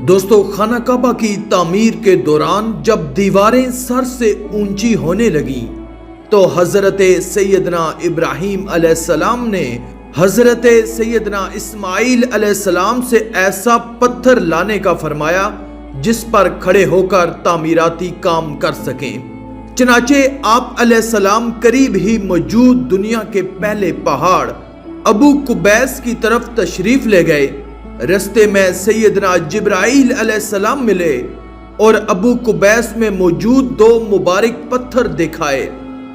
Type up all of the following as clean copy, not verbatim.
دوستو، خانہ کعبہ کی تعمیر کے دوران جب دیواریں سر سے اونچی ہونے لگیں تو حضرت سیدنا ابراہیم علیہ السلام نے حضرت سیدنا اسماعیل علیہ السلام سے ایسا پتھر لانے کا فرمایا جس پر کھڑے ہو کر تعمیراتی کام کر سکیں۔ چنانچہ آپ علیہ السلام قریب ہی موجود دنیا کے پہلے پہاڑ ابو قبیس کی طرف تشریف لے گئے۔ رستے میں سیدنا جبرائیل علیہ السلام ملے اور ابو قبیس میں موجود دو مبارک پتھر دکھائے۔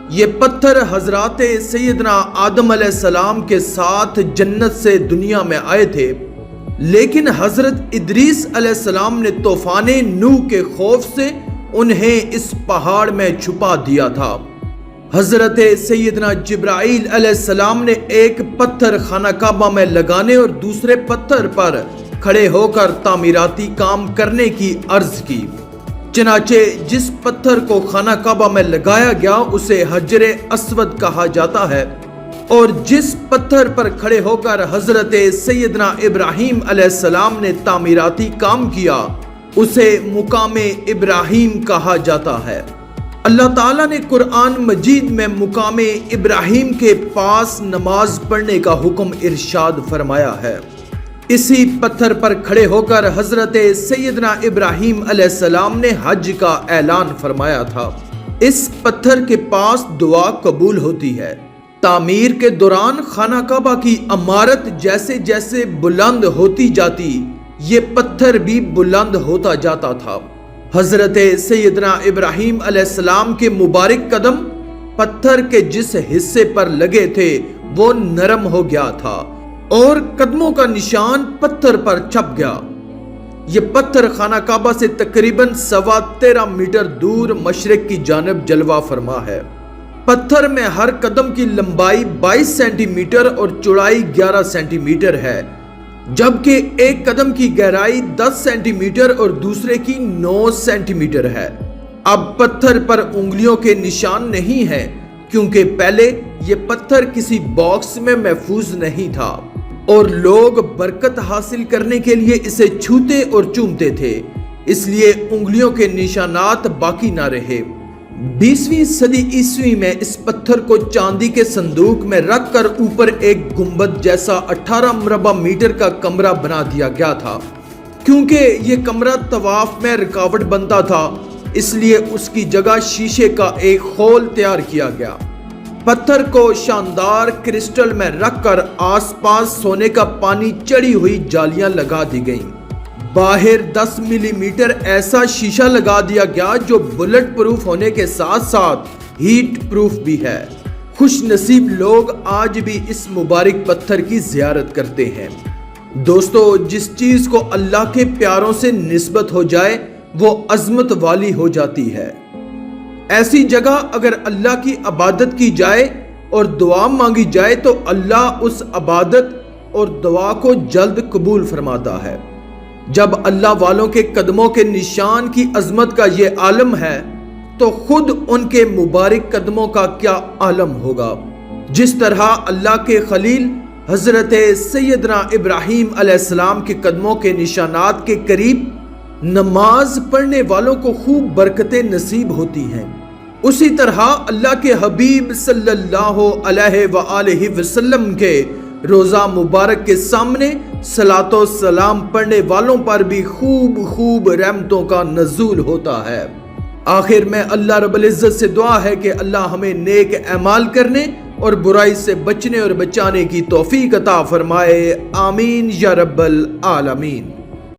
یہ پتھر حضرات سیدنا آدم علیہ السلام کے ساتھ جنت سے دنیا میں آئے تھے، لیکن حضرت ادریس علیہ السلام نے طوفان نوح کے خوف سے انہیں اس پہاڑ میں چھپا دیا تھا۔ حضرت سیدنا جبرائیل علیہ السلام نے ایک پتھر خانہ کعبہ میں لگانے اور دوسرے پتھر پر کھڑے ہو کر تعمیراتی کام کرنے کی عرض کی۔ چنانچہ جس پتھر کو خانہ کعبہ میں لگایا گیا اسے حجر اسود کہا جاتا ہے، اور جس پتھر پر کھڑے ہو کر حضرت سیدنا ابراہیم علیہ السلام نے تعمیراتی کام کیا اسے مقام ابراہیم کہا جاتا ہے۔ اللہ تعالیٰ نے قرآن مجید میں مقام ابراہیم کے پاس نماز پڑھنے کا حکم ارشاد فرمایا ہے۔ اسی پتھر پر کھڑے ہو کر حضرت سیدنا ابراہیم علیہ السلام نے حج کا اعلان فرمایا تھا۔ اس پتھر کے پاس دعا قبول ہوتی ہے۔ تعمیر کے دوران خانہ کعبہ کی عمارت جیسے جیسے بلند ہوتی جاتی، یہ پتھر بھی بلند ہوتا جاتا تھا۔ حضرت سیدنا ابراہیم علیہ السلام کے مبارک قدم پتھر کے جس حصے پر لگے تھے وہ نرم ہو گیا تھا اور قدموں کا نشان پتھر پر چھپ گیا۔ یہ پتھر خانہ کعبہ سے تقریباً 13.25 میٹر دور مشرق کی جانب جلوہ فرما ہے۔ پتھر میں ہر قدم کی لمبائی 22 سینٹی میٹر اور چوڑائی 11 سینٹی میٹر ہے، جبکہ ایک قدم کی گہرائی 10 سینٹی میٹر اور دوسرے کی 9 سینٹی میٹر ہے۔ اب پتھر پر انگلیوں کے نشان نہیں ہیں، کیونکہ پہلے یہ پتھر کسی باکس میں محفوظ نہیں تھا اور لوگ برکت حاصل کرنے کے لیے اسے چھوتے اور چومتے تھے، اس لیے انگلیوں کے نشانات باقی نہ رہے۔ 20ویں صدی عیسوی میں اس پتھر کو چاندی کے صندوق میں رکھ کر اوپر ایک گنبد جیسا 18 مربع میٹر کا کمرہ بنا دیا گیا تھا۔ کیونکہ یہ کمرہ طواف میں رکاوٹ بنتا تھا، اس لیے اس کی جگہ شیشے کا ایک خول تیار کیا گیا۔ پتھر کو شاندار کرسٹل میں رکھ کر آس پاس سونے کا پانی چڑھی ہوئی جالیاں لگا دی گئیں۔ باہر 10 ملی میٹر ایسا شیشہ لگا دیا گیا جو بلٹ پروف ہونے کے ساتھ ساتھ ہیٹ پروف بھی ہے۔ خوش نصیب لوگ آج بھی اس مبارک پتھر کی زیارت کرتے ہیں۔ دوستو، جس چیز کو اللہ کے پیاروں سے نسبت ہو جائے وہ عظمت والی ہو جاتی ہے۔ ایسی جگہ اگر اللہ کی عبادت کی جائے اور دعا مانگی جائے تو اللہ اس عبادت اور دعا کو جلد قبول فرماتا ہے۔ جب اللہ والوں کے قدموں کے نشان کی عظمت کا یہ عالم ہے تو خود ان کے مبارک قدموں کا کیا عالم ہوگا۔ جس طرح اللہ کے خلیل حضرت سیدنا ابراہیم علیہ السلام کے قدموں کے نشانات کے قریب نماز پڑھنے والوں کو خوب برکتیں نصیب ہوتی ہیں، اسی طرح اللہ کے حبیب صلی اللہ علیہ وآلہ وسلم کے روزہ مبارک کے سامنے صلاۃ و سلام پڑھنے والوں پر بھی خوب رحمتوں کا نزول ہوتا ہے۔ آخر میں اللہ رب العزت سے دعا ہے کہ اللہ ہمیں نیک اعمال کرنے اور برائی سے بچنے اور بچانے کی توفیق عطا فرمائے۔ آمین یا رب العالمین۔